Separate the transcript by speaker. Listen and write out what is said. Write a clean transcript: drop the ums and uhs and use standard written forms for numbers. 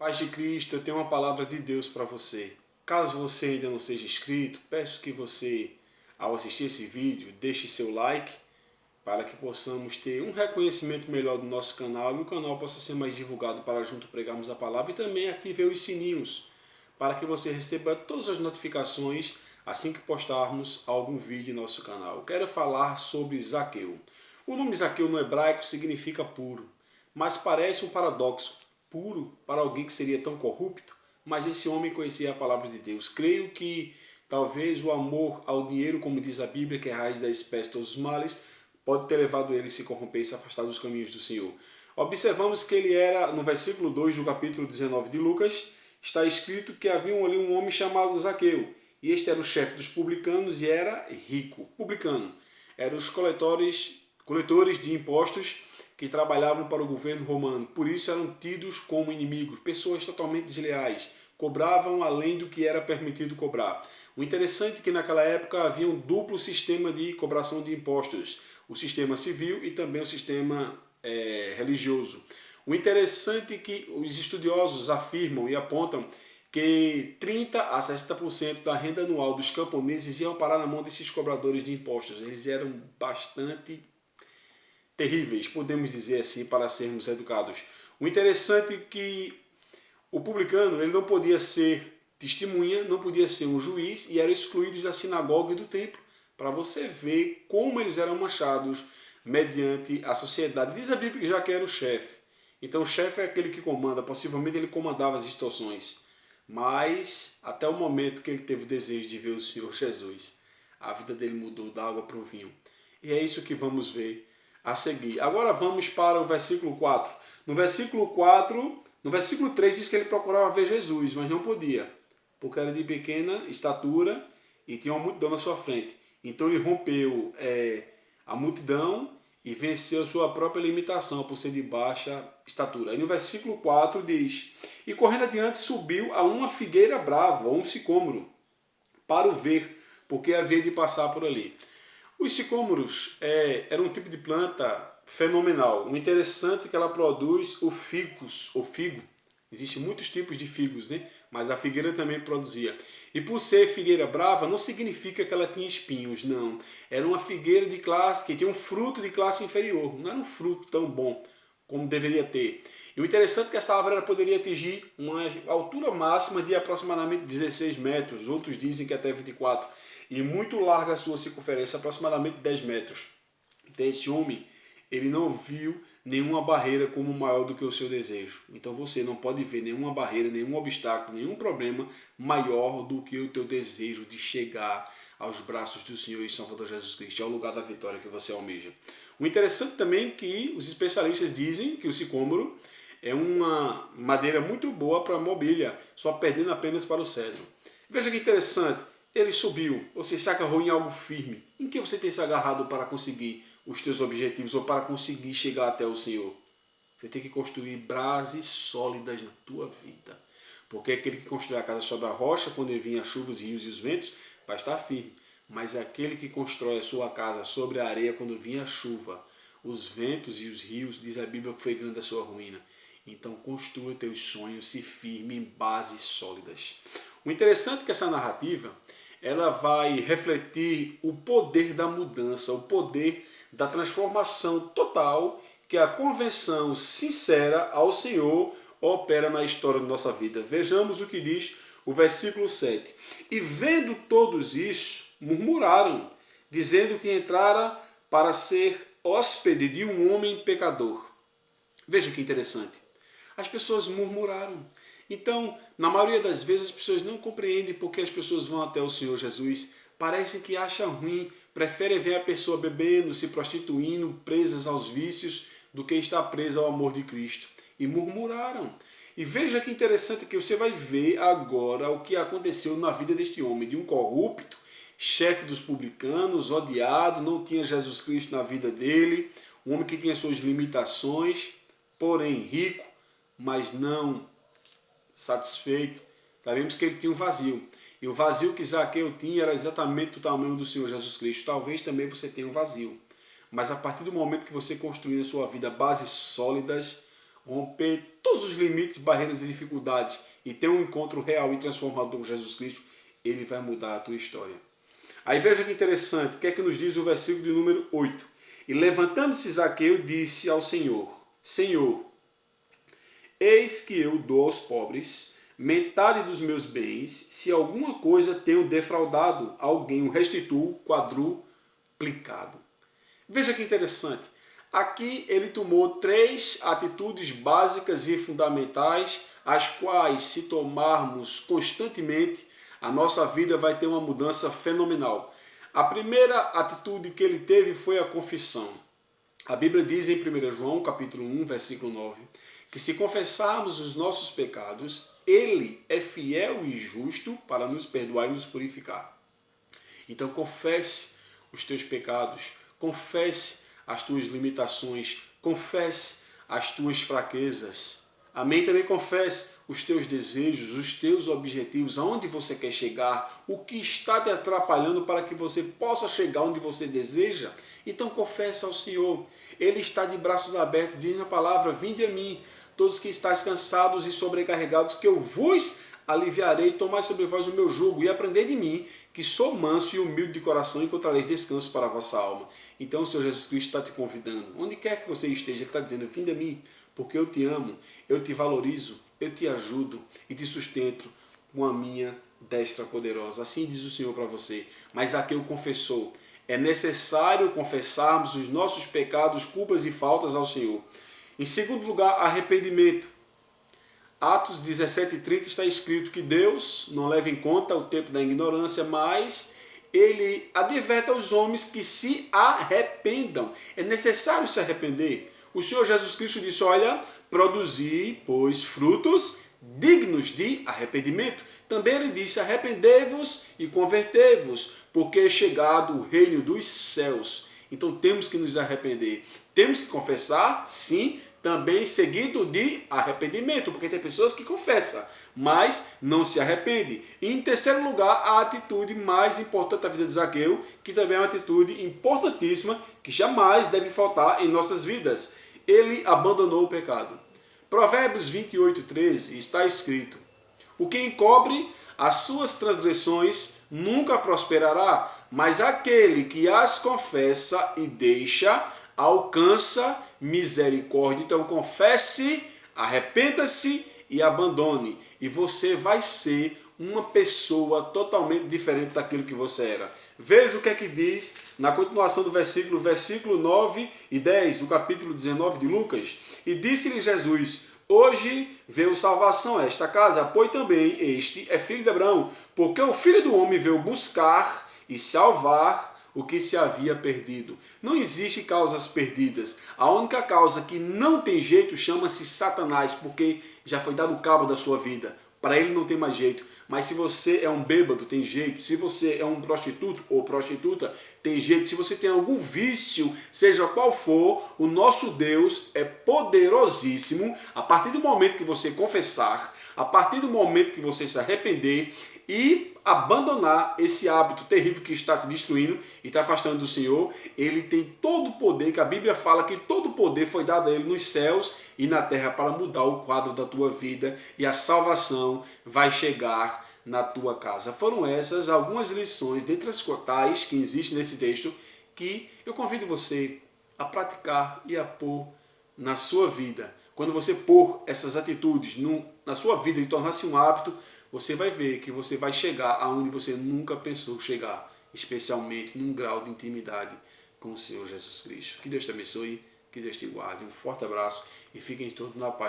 Speaker 1: Paz de Cristo, eu tenho uma palavra de Deus para você. Caso você ainda não seja inscrito, peço que você, ao assistir esse vídeo, deixe seu like para que possamos ter um reconhecimento melhor do nosso canal e o canal possa ser mais divulgado para junto pregarmos a palavra, e também ative os sininhos para que você receba todas as notificações assim que postarmos algum vídeo em nosso canal. Eu quero falar sobre Zaqueu. O nome Zaqueu no hebraico significa puro, mas parece um paradoxo. Puro para alguém que seria tão corrupto, mas esse homem conhecia a palavra de Deus. Creio que talvez o amor ao dinheiro, como diz a Bíblia, que é a raiz da espécie de todos os males, pode ter levado ele a se corromper e se afastar dos caminhos do Senhor. Observamos que ele era, no versículo 2 do capítulo 19 de Lucas, está escrito que havia ali um homem chamado Zaqueu, e este era o chefe dos publicanos e era rico. Publicano eram os coletores de impostos que trabalhavam para o governo romano. Por isso eram tidos como inimigos, pessoas totalmente desleais, cobravam além do que era permitido cobrar. O interessante é que naquela época havia um duplo sistema de cobração de impostos, o sistema civil e também o sistema religioso. O interessante é que os estudiosos afirmam e apontam que 30 a 60% da renda anual dos camponeses iam parar na mão desses cobradores de impostos. Eles eram bastante terríveis, podemos dizer assim, para sermos educados. O interessante é que o publicano ele não podia ser testemunha, não podia ser um juiz e eram excluídos da sinagoga e do templo, para você ver como eles eram manchados mediante a sociedade. Diz a Bíblia que já que era o chefe. Então o chefe é aquele que comanda, possivelmente ele comandava as situações. Mas até o momento que ele teve o desejo de ver o Senhor Jesus, a vida dele mudou da água para o vinho. E é isso que vamos ver a seguir. Agora vamos para o versículo 4. No versículo 3 diz que ele procurava ver Jesus, mas não podia, porque era de pequena estatura e tinha uma multidão na sua frente. Então ele rompeu a multidão e venceu sua própria limitação por ser de baixa estatura. Aí no versículo 4 diz: E correndo adiante subiu a uma figueira brava, ou um sicômoro, para o ver, porque havia de passar por ali. Os sicômoros eram um tipo de planta fenomenal. O interessante é que ela produz o figo. Existem muitos tipos de figos, né? Mas a figueira também produzia. E por ser figueira brava, não significa que ela tinha espinhos, não. Era uma figueira de classe que tinha um fruto de classe inferior. Não era um fruto tão bom como deveria ter. E o interessante é que essa árvore poderia atingir uma altura máxima de aproximadamente 16 metros. Outros dizem que até 24. E muito larga a sua circunferência, aproximadamente 10 metros. Então esse homem, ele não viu nenhuma barreira como maior do que o seu desejo. Então você não pode ver nenhuma barreira, nenhum obstáculo, nenhum problema maior do que o teu desejo de chegar aos braços do Senhor e Salvador Jesus Cristo, ao lugar da vitória que você almeja. O interessante também é que os especialistas dizem que o sicômoro é uma madeira muito boa para mobília, só perdendo apenas para o cedro. Veja que interessante, ele subiu, você se agarrou em algo firme. Em que você tem se agarrado para conseguir os teus objetivos ou para conseguir chegar até o Senhor? Você tem que construir bases sólidas na tua vida. Porque aquele que constrói a casa sobre a rocha, quando ele vir as chuvas, rios e os ventos, vai estar firme. Mas aquele que constrói a sua casa sobre a areia, quando vir a chuva, os ventos e os rios, diz a Bíblia que foi grande a sua ruína. Então construa teus sonhos, se firme em bases sólidas. O interessante é que essa narrativa ela vai refletir o poder da mudança, o poder da transformação total que a conversão sincera ao Senhor opera na história da nossa vida. Vejamos o que diz o versículo 7. E vendo todos isso, murmuraram, dizendo que entrara para ser hóspede de um homem pecador. Veja que interessante. As pessoas murmuraram. Então, na maioria das vezes, as pessoas não compreendem porque as pessoas vão até o Senhor Jesus. Parecem que acham ruim, preferem ver a pessoa bebendo, se prostituindo, presas aos vícios, do que estar presa ao amor de Cristo. E murmuraram. E veja que interessante que você vai ver agora o que aconteceu na vida deste homem, de um corrupto, chefe dos publicanos, odiado, não tinha Jesus Cristo na vida dele, um homem que tinha suas limitações, porém rico, mas não satisfeito. Sabemos que ele tinha um vazio. E o vazio que Zaqueu tinha era exatamente o tamanho do Senhor Jesus Cristo. Talvez também você tenha um vazio. Mas a partir do momento que você construir na sua vida bases sólidas, romper todos os limites, barreiras e dificuldades e ter um encontro real e transformador com Jesus Cristo, Ele vai mudar a tua história. Aí veja que interessante, o que é que nos diz o versículo de número 8. E levantando-se Zaqueu, disse ao Senhor, Senhor, eis que eu dou aos pobres metade dos meus bens, se alguma coisa tenho defraudado alguém, o restituo quadruplicado. Veja que interessante. Aqui ele tomou 3 atitudes básicas e fundamentais, as quais, se tomarmos constantemente, a nossa vida vai ter uma mudança fenomenal. A primeira atitude que ele teve foi a confissão. A Bíblia diz em 1 João, capítulo 1, versículo 9, que se confessarmos os nossos pecados, Ele é fiel e justo para nos perdoar e nos purificar. Então confesse os teus pecados, confesse as tuas limitações, confesse as tuas fraquezas. Amém? Também confesse os teus desejos, os teus objetivos, aonde você quer chegar, o que está te atrapalhando para que você possa chegar onde você deseja. Então confesse ao Senhor. Ele está de braços abertos, diz na palavra, vinde a mim, todos que estáis cansados e sobrecarregados, que eu vos aliviarei, tomai sobre vós o meu jugo e aprendei de mim, que sou manso e humilde de coração, e encontrareis descanso para a vossa alma. Então o Senhor Jesus Cristo está te convidando, onde quer que você esteja, Ele está dizendo, vinde a mim, porque eu te amo, eu te valorizo, eu te ajudo e te sustento com a minha destra poderosa. Assim diz o Senhor para você. Mas Zaqueu confessou, é necessário confessarmos os nossos pecados, culpas e faltas ao Senhor. Em segundo lugar, arrependimento. Atos 17:30 está escrito que Deus não leva em conta o tempo da ignorância, mas Ele adverte aos homens que se arrependam. É necessário se arrepender. O Senhor Jesus Cristo disse, olha, produzi, pois, frutos dignos de arrependimento. Também Ele disse, arrependei-vos e convertei-vos, porque é chegado o reino dos céus. Então temos que nos arrepender. Temos que confessar, sim, também seguido de arrependimento, porque tem pessoas que confessam, mas não se arrependem. E em terceiro lugar, a atitude mais importante da vida de Zaqueu, que também é uma atitude importantíssima, que jamais deve faltar em nossas vidas. Ele abandonou o pecado. Provérbios 28:13 está escrito, o que encobre as suas transgressões nunca prosperará, mas aquele que as confessa e deixa alcança misericórdia. Então confesse, arrependa-se e abandone. E você vai ser uma pessoa totalmente diferente daquilo que você era. Veja o que é que diz na continuação do versículo 9 e 10 do capítulo 19 de Lucas. E disse-lhe Jesus, hoje veio salvação a esta casa, pois também este é filho de Abraão, porque o Filho do Homem veio buscar e salvar o que se havia perdido. Não existe causas perdidas. A única causa que não tem jeito chama-se Satanás, porque já foi dado cabo da sua vida. Para ele não tem mais jeito. Mas se você é um bêbado, tem jeito. Se você é um prostituto ou prostituta, tem jeito. Se você tem algum vício, seja qual for, o nosso Deus é poderosíssimo. A partir do momento que você confessar, a partir do momento que você se arrepender e abandonar esse hábito terrível que está te destruindo e te afastando do Senhor, Ele tem todo o poder, que a Bíblia fala que todo o poder foi dado a Ele nos céus e na terra para mudar o quadro da tua vida, e a salvação vai chegar na tua casa. Foram essas algumas lições, dentre as tais que existem nesse texto, que eu convido você a praticar e a pôr na sua vida. Quando você pôr essas atitudes na sua vida e tornar-se um hábito, você vai ver que você vai chegar aonde você nunca pensou chegar, especialmente num grau de intimidade com o Senhor Jesus Cristo. Que Deus te abençoe, que Deus te guarde. Um forte abraço e fiquem todos na paz.